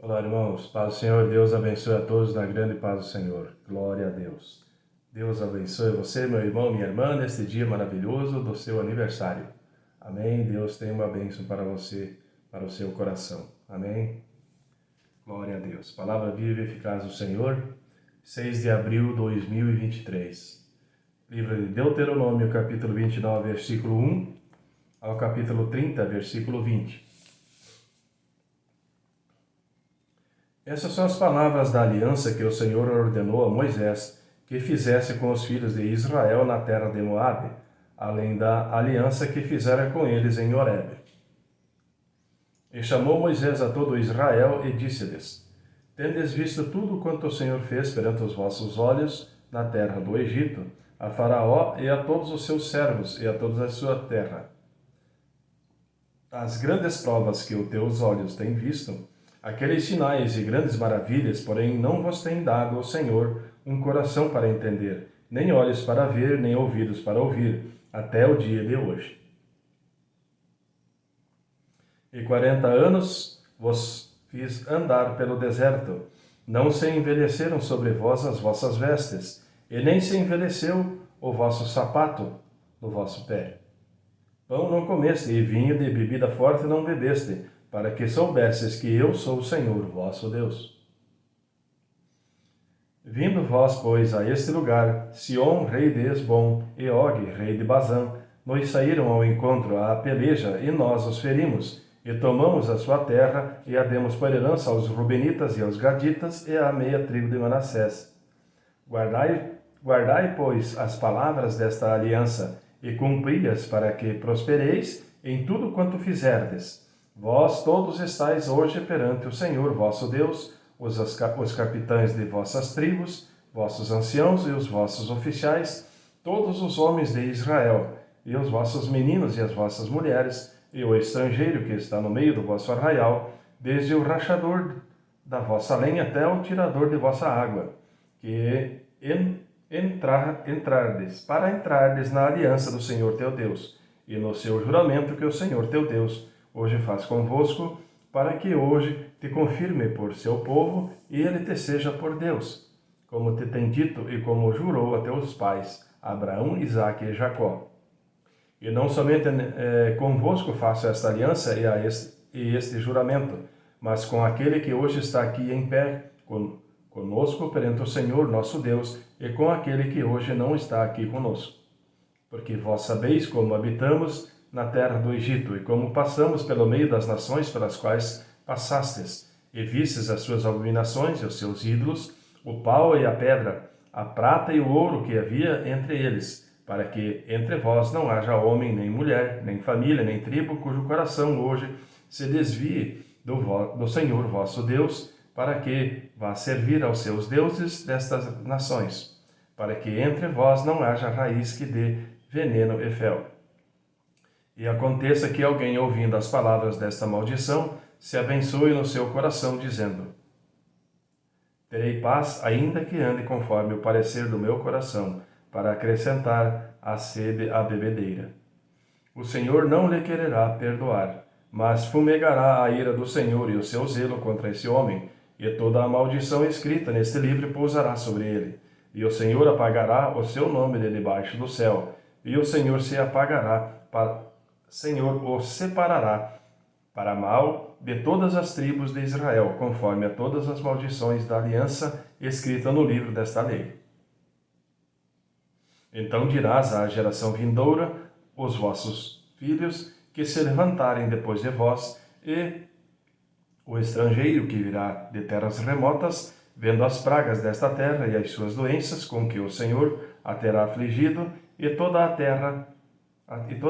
Olá, irmãos. Paz do Senhor. Deus abençoe a todos na grande paz do Senhor. Glória a Deus. Deus abençoe você, meu irmão, minha irmã, neste dia maravilhoso do seu aniversário. Amém. Deus tem uma bênção para você, para o seu coração. Amém. Glória a Deus. Palavra viva e eficaz do Senhor. 6 de abril de 2023. Livro de Deuteronômio, capítulo 29, versículo 1 ao capítulo 30, versículo 20. Essas são as palavras da aliança que o Senhor ordenou a Moisés que fizesse com os filhos de Israel na terra de Moabe, além da aliança que fizera com eles em Horebe. E chamou Moisés a todo Israel e disse-lhes: Tendes visto tudo quanto o Senhor fez perante os vossos olhos na terra do Egito, a Faraó e a todos os seus servos e a toda a sua terra. As grandes provas que os teus olhos têm visto, aqueles sinais e grandes maravilhas, porém não vos tem dado o Senhor um coração para entender, nem olhos para ver, nem ouvidos para ouvir, até o dia de hoje. E 40 anos vos fiz andar pelo deserto, não se envelheceram sobre vós as vossas vestes, e nem se envelheceu o vosso sapato no vosso pé. Pão não comeste, e vinho de bebida forte não bebeste, para que soubesses que eu sou o Senhor, vosso Deus. Vindo vós, pois, a este lugar, Sion, rei de Esbom, e Og, rei de Bazã, nos saíram ao encontro à peleja, e nós os ferimos, e tomamos a sua terra, e a demos por herança aos Rubenitas e aos Gaditas, e à meia tribo de Manassés. Guardai, pois, as palavras desta aliança, e cumpri-as para que prospereis em tudo quanto fizerdes. Vós todos estáis hoje perante o Senhor vosso Deus, os capitães de vossas tribos, vossos anciãos e os vossos oficiais, todos os homens de Israel, e os vossos meninos e as vossas mulheres, e o estrangeiro que está no meio do vosso arraial, desde o rachador da vossa lenha até o tirador de vossa água, que para entrardes na aliança do Senhor teu Deus, e no seu juramento que o Senhor teu Deus hoje faz convosco, para que hoje te confirme por seu povo e ele te seja por Deus, como te tem dito e como jurou a teus pais, Abraão, Isaque e Jacó. E não somente convosco faço esta aliança e este juramento, mas com aquele que hoje está aqui em pé, conosco perante o Senhor nosso Deus, e com aquele que hoje não está aqui conosco. Porque vós sabeis como habitamos na terra do Egito, e como passamos pelo meio das nações pelas quais passastes, e vistes as suas abominações e os seus ídolos, o pau e a pedra, a prata e o ouro que havia entre eles, para que entre vós não haja homem, nem mulher, nem família, nem tribo, cujo coração hoje se desvie do Senhor vosso Deus, para que vá servir aos seus deuses destas nações, para que entre vós não haja raiz que dê veneno e fel. E aconteça que alguém, ouvindo as palavras desta maldição, se abençoe no seu coração, dizendo: Terei paz, ainda que ande conforme o parecer do meu coração, para acrescentar à sede a bebedeira. O Senhor não lhe quererá perdoar, mas fumegará a ira do Senhor e o seu zelo contra esse homem, e toda a maldição escrita neste livro pousará sobre ele. E o Senhor apagará o seu nome de debaixo do céu, e o Senhor o separará para mal de todas as tribos de Israel, conforme a todas as maldições da aliança escrita no livro desta lei. Então dirás à geração vindoura, os vossos filhos, que se levantarem depois de vós, e o estrangeiro que virá de terras remotas, vendo as pragas desta terra e as suas doenças com que o Senhor a terá afligido, e toda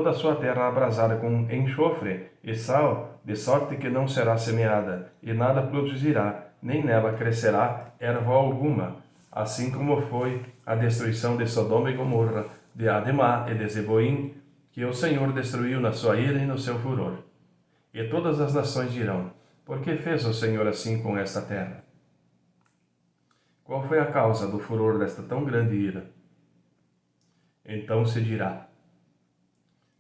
a sua terra abrasada com enxofre e sal, de sorte que não será semeada, e nada produzirá, nem nela crescerá erva alguma, assim como foi a destruição de Sodoma e Gomorra, de Ademá e de Zeboim, que o Senhor destruiu na sua ira e no seu furor. E todas as nações dirão: por que fez o Senhor assim com esta terra? Qual foi a causa do furor desta tão grande ira? Então se dirá: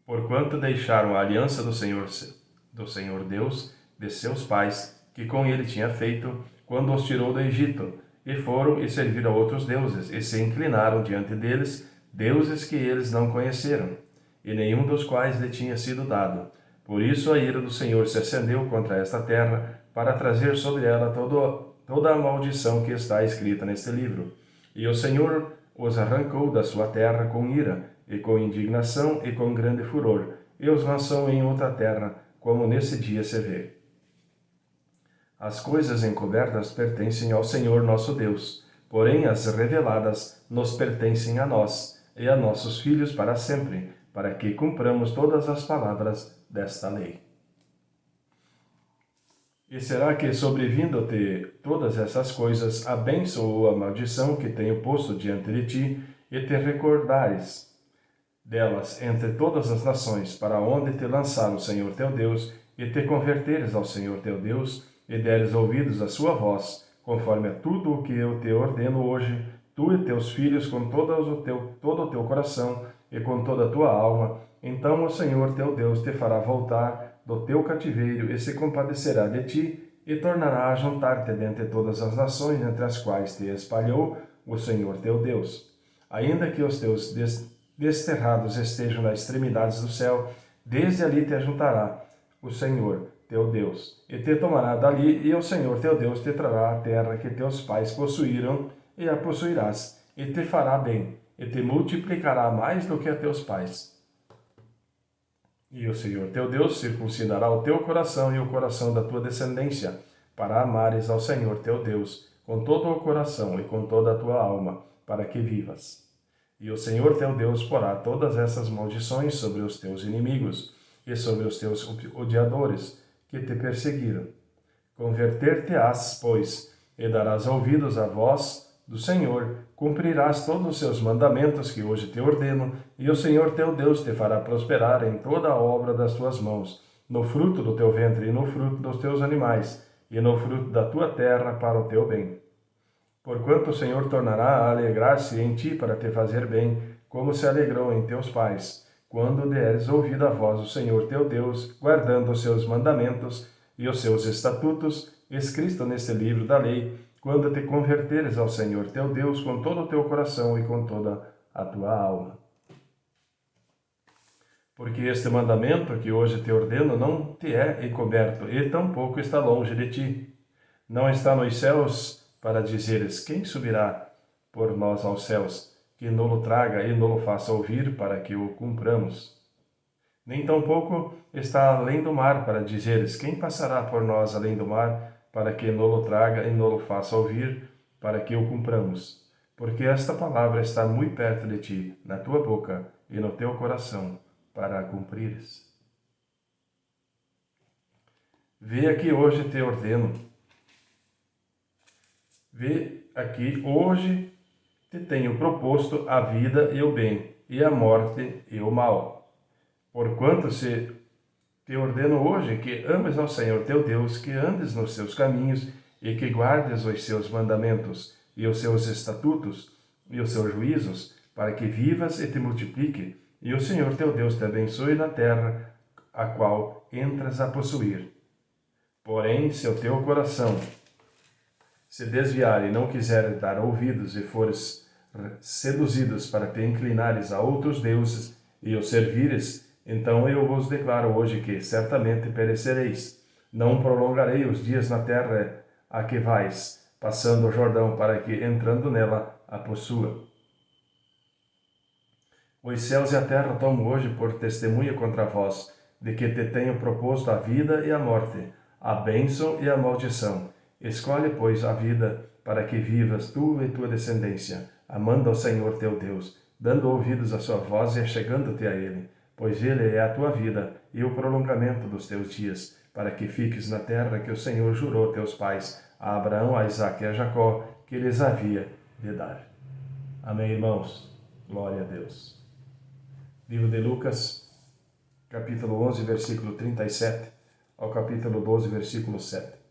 porquanto deixaram a aliança do Senhor Deus de seus pais, que com ele tinha feito, quando os tirou do Egito, e foram e serviram a outros deuses, e se inclinaram diante deles, deuses que eles não conheceram, e nenhum dos quais lhe tinha sido dado. Por isso a ira do Senhor se acendeu contra esta terra, para trazer sobre ela toda a maldição que está escrita neste livro. E o Senhor os arrancou da sua terra com ira, e com indignação e com grande furor, e os lançou em outra terra, como nesse dia se vê. As coisas encobertas pertencem ao Senhor nosso Deus, porém as reveladas nos pertencem a nós e a nossos filhos para sempre, para que cumpramos todas as palavras desta lei. E será que, sobrevindo-te todas essas coisas, a bênção ou a maldição que tenho posto diante de ti, e te recordares delas entre todas as nações, para onde te lançar o Senhor teu Deus, e te converteres ao Senhor teu Deus, e deres ouvidos à sua voz, conforme a tudo o que eu te ordeno hoje, tu e teus filhos com todo o teu coração e com toda a tua alma, então o Senhor teu Deus te fará voltar do teu cativeiro e se compadecerá de ti, e tornará a juntar-te dentre todas as nações entre as quais te espalhou o Senhor teu Deus. Ainda que os teus desterrados estejam nas extremidades do céu, desde ali te ajuntará o Senhor teu Deus, e te tomará dali, e o Senhor teu Deus te trará a terra que teus pais possuíram, e a possuirás, e te fará bem, e te multiplicará mais do que a teus pais. E o Senhor teu Deus circuncidará o teu coração e o coração da tua descendência, para amares ao Senhor teu Deus com todo o coração e com toda a tua alma, para que vivas. E o Senhor teu Deus porá todas essas maldições sobre os teus inimigos e sobre os teus odiadores que te perseguiram. Converter-te-ás, pois, e darás ouvidos à voz do Senhor, cumprirás todos os seus mandamentos que hoje te ordeno, e o Senhor teu Deus te fará prosperar em toda a obra das tuas mãos, no fruto do teu ventre e no fruto dos teus animais, e no fruto da tua terra para o teu bem. Porquanto o Senhor tornará a alegrar-se em ti para te fazer bem, como se alegrou em teus pais, quando deres ouvido à voz do Senhor teu Deus, guardando os seus mandamentos e os seus estatutos, escritos neste livro da lei, quando te converteres ao Senhor teu Deus com todo o teu coração e com toda a tua alma. Porque este mandamento que hoje te ordeno não te é encoberto, e tampouco está longe de ti. Não está nos céus, para dizeres: quem subirá por nós aos céus, que nolo traga e nolo faça ouvir, para que o cumpramos. Nem tampouco está além do mar, para dizeres: quem passará por nós além do mar, para que nolo traga e nolo faça ouvir, para que o cumpramos. Porque esta palavra está muito perto de ti, na tua boca e no teu coração, para a cumprires. Vê aqui hoje te ordeno. Vê aqui hoje te tenho proposto a vida e o bem, e a morte e o mal. Porquanto se te ordeno hoje que ames ao Senhor teu Deus, que andes nos seus caminhos, e que guardes os seus mandamentos, e os seus estatutos, e os seus juízos, para que vivas e te multiplique, e o Senhor teu Deus te abençoe na terra, a qual entras a possuir. Porém, se o teu coração se desviar e não quiser dar ouvidos, e fores seduzidos para te inclinares a outros deuses, e os servires, então eu vos declaro hoje que certamente perecereis. Não prolongarei os dias na terra a que vais, passando o Jordão, para que, entrando nela, a possua. Os céus e a terra tomo hoje por testemunha contra vós, de que te tenho proposto a vida e a morte, a bênção e a maldição. Escolhe, pois, a vida, para que vivas tu e tua descendência, amando ao Senhor teu Deus, dando ouvidos à sua voz e achegando-te a Ele, pois Ele é a tua vida e o prolongamento dos teus dias, para que fiques na terra que o Senhor jurou a teus pais, a Abraão, a Isaque e a Jacó, que lhes havia de dar. Amém, irmãos? Glória a Deus. Livro de Lucas, capítulo 11, versículo 37, ao capítulo 12, versículo 7.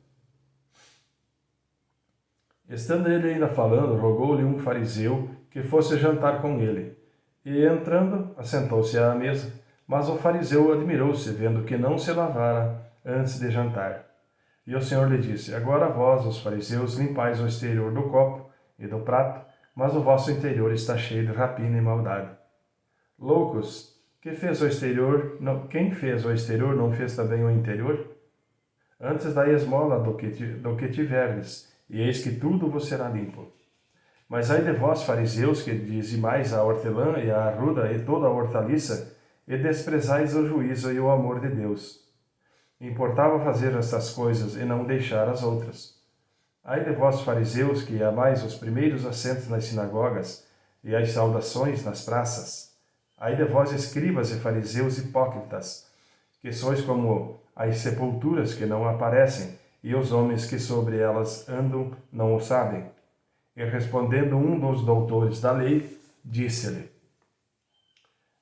Estando ele ainda falando, rogou-lhe um fariseu que fosse jantar com ele. E, entrando, assentou-se à mesa. Mas o fariseu admirou-se, vendo que não se lavara antes de jantar. E o Senhor lhe disse: Agora vós, os fariseus, limpais o exterior do copo e do prato, mas o vosso interior está cheio de rapina e maldade. Loucos, quem fez o exterior não fez também o interior? Antes dai esmola do que tiverdes, e eis que tudo vos será limpo. Mas ai de vós, fariseus, que dizimais a hortelã e a arruda e toda a hortaliça, e desprezais o juízo e o amor de Deus. Importava fazer estas coisas e não deixar as outras. Ai de vós, fariseus, que amais os primeiros assentos nas sinagogas e as saudações nas praças. Ai de vós, escribas e fariseus hipócritas, que sois como as sepulturas que não aparecem, e os homens que sobre elas andam não o sabem. E respondendo um dos doutores da lei, disse-lhe: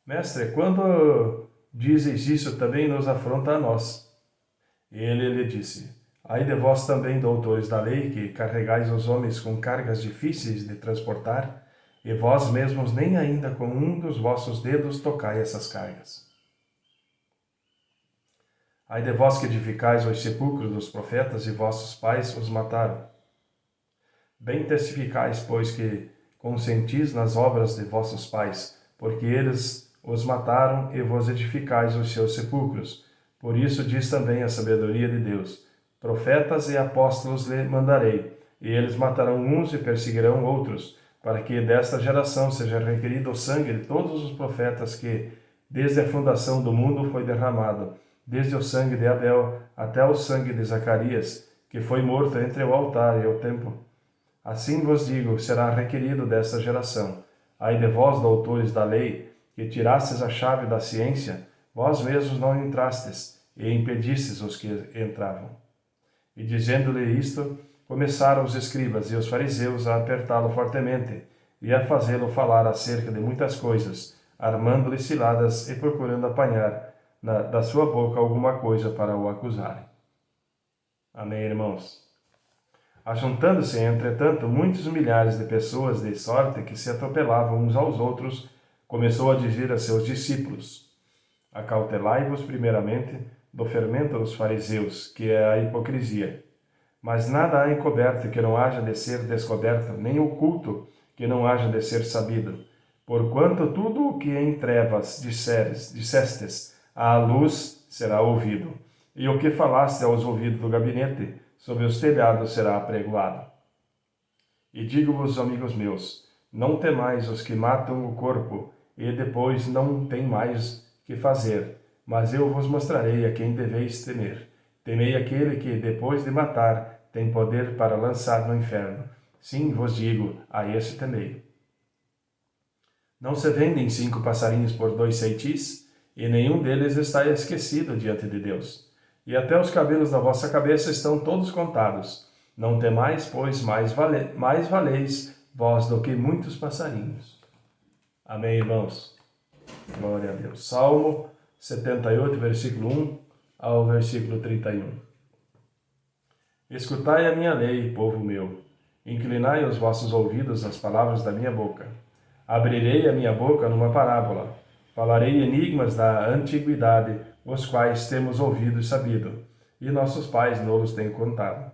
Mestre, quando dizes isso, também nos afronta a nós. Ele lhe disse: Ai de vós também, doutores da lei, que carregais os homens com cargas difíceis de transportar, e vós mesmos nem ainda com um dos vossos dedos tocai essas cargas. Ai de vós que edificais os sepulcros dos profetas, e vossos pais os mataram. Bem testificais, pois, que consentis nas obras de vossos pais, porque eles os mataram, e vos edificais os seus sepulcros. Por isso diz também a sabedoria de Deus: Profetas e apóstolos lhe mandarei, e eles matarão uns e perseguirão outros, para que desta geração seja requerido o sangue de todos os profetas que, desde a fundação do mundo, foi derramado, desde o sangue de Abel até o sangue de Zacarias, que foi morto entre o altar e o templo. Assim vos digo, será requerido desta geração. Ai de vós, doutores da lei, que tirastes a chave da ciência, vós mesmos não entrastes, e impedistes os que entravam. E dizendo-lhe isto, começaram os escribas e os fariseus a apertá-lo fortemente, e a fazê-lo falar acerca de muitas coisas, armando-lhe ciladas e procurando apanhar da sua boca alguma coisa para o acusarem. Amém, irmãos? Ajuntando-se, entretanto, muitos milhares de pessoas, de sorte que se atropelavam uns aos outros, começou a dizer a seus discípulos: Acautelai-vos primeiramente do fermento dos fariseus, que é a hipocrisia. Mas nada há encoberto que não haja de ser descoberto, nem oculto que não haja de ser sabido. Porquanto tudo o que em trevas dissestes à luz será ouvido, e o que falaste aos ouvidos do gabinete, sob os telhados será apregoado. E digo-vos, amigos meus, não temais os que matam o corpo, e depois não têm mais que fazer, mas eu vos mostrarei a quem deveis temer. Temei aquele que, depois de matar, tem poder para lançar no inferno. Sim, vos digo, a esse temei. Não se vendem 5 passarinhos por 2 ceitis, e nenhum deles está esquecido diante de Deus. E até os cabelos da vossa cabeça estão todos contados. Não temais, pois mais valeis vós do que muitos passarinhos. Amém, irmãos? Glória a Deus. Salmo 78, versículo 1 ao versículo 31. Escutai a minha lei, povo meu. Inclinai os vossos ouvidos às palavras da minha boca. Abrirei a minha boca numa parábola. Falarei enigmas da antiguidade, os quais temos ouvido e sabido, e nossos pais nos têm contado.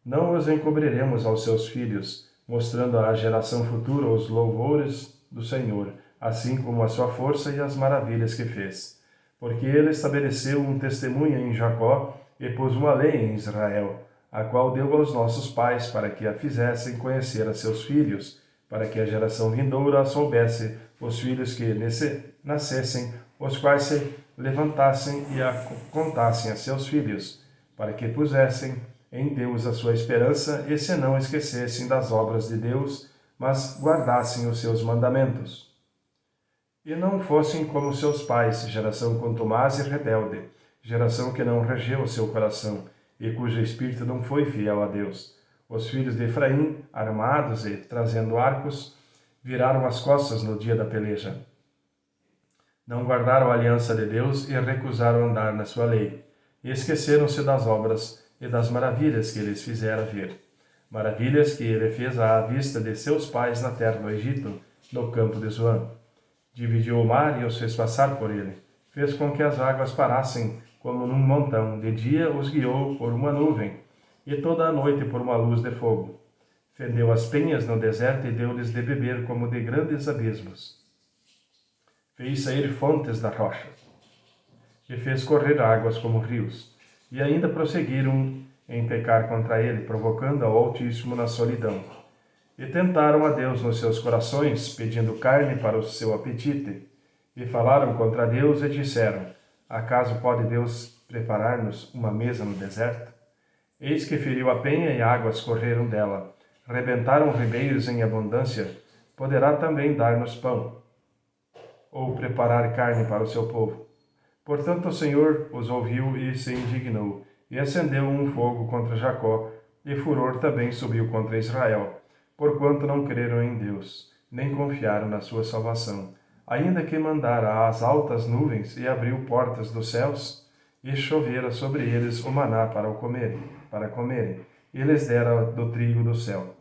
Não os encobriremos aos seus filhos, mostrando à geração futura os louvores do Senhor, assim como a sua força e as maravilhas que fez. Porque ele estabeleceu um testemunho em Jacó e pôs uma lei em Israel, a qual deu aos nossos pais para que a fizessem conhecer a seus filhos, para que a geração vindoura a soubesse, os filhos que nascessem, os quais se levantassem e a contassem a seus filhos, para que pusessem em Deus a sua esperança e se não esquecessem das obras de Deus, mas guardassem os seus mandamentos. E não fossem como seus pais, geração contumaz e rebelde, geração que não regeu o seu coração, e cujo espírito não foi fiel a Deus. Os filhos de Efraim, armados e trazendo arcos, viraram as costas no dia da peleja. Não guardaram a aliança de Deus e recusaram andar na sua lei, e esqueceram-se das obras e das maravilhas que eles fizera ver. Maravilhas que ele fez à vista de seus pais na terra do Egito, no campo de Zoan. Dividiu o mar e os fez passar por ele. Fez com que as águas parassem como num montão. De dia os guiou por uma nuvem, e toda a noite por uma luz de fogo. Fendeu as penhas no deserto e deu-lhes de beber como de grandes abismos. Fez sair fontes da rocha, e fez correr águas como rios. E ainda prosseguiram em pecar contra ele, provocando ao Altíssimo na solidão. E tentaram a Deus nos seus corações, pedindo carne para o seu apetite. E falaram contra Deus e disseram: acaso pode Deus preparar-nos uma mesa no deserto? Eis que feriu a penha e águas correram dela. Rebentaram ribeiros em abundância. Poderá também dar-nos pão, ou preparar carne para o seu povo. Portanto o Senhor os ouviu e se indignou, e acendeu um fogo contra Jacó, e furor também subiu contra Israel, porquanto não creram em Deus, nem confiaram na sua salvação. Ainda que mandara as altas nuvens e abriu portas dos céus, e chovera sobre eles o maná para comerem, e lhes dera do trigo do céu.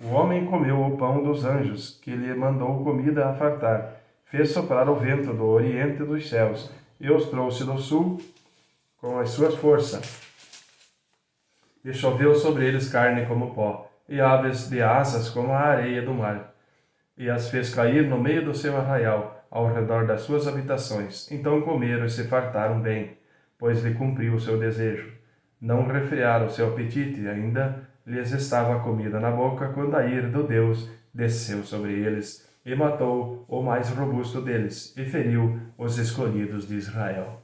O homem comeu o pão dos anjos, que lhe mandou comida a fartar, fez soprar o vento do oriente dos céus, e os trouxe do sul com as suas forças. E choveu sobre eles carne como pó, e aves de asas como a areia do mar. E as fez cair no meio do seu arraial, ao redor das suas habitações. Então comeram e se fartaram bem, pois lhe cumpriu o seu desejo. Não refriaram o seu apetite, ainda lhes estava a comida na boca, quando a ira do Deus desceu sobre eles, e matou o mais robusto deles, e feriu os escolhidos de Israel.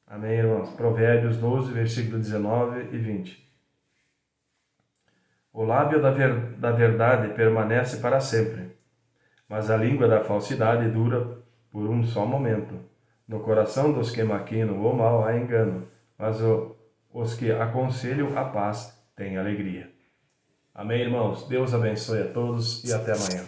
Amém, irmãos? Provérbios 12, versículo 19 e 20. O lábio da verdade permanece para sempre, mas a língua da falsidade dura por um só momento. No coração dos que maquinam o mal há engano, mas os que aconselham a paz têm alegria. Amém, irmãos? Deus abençoe a todos e até amanhã.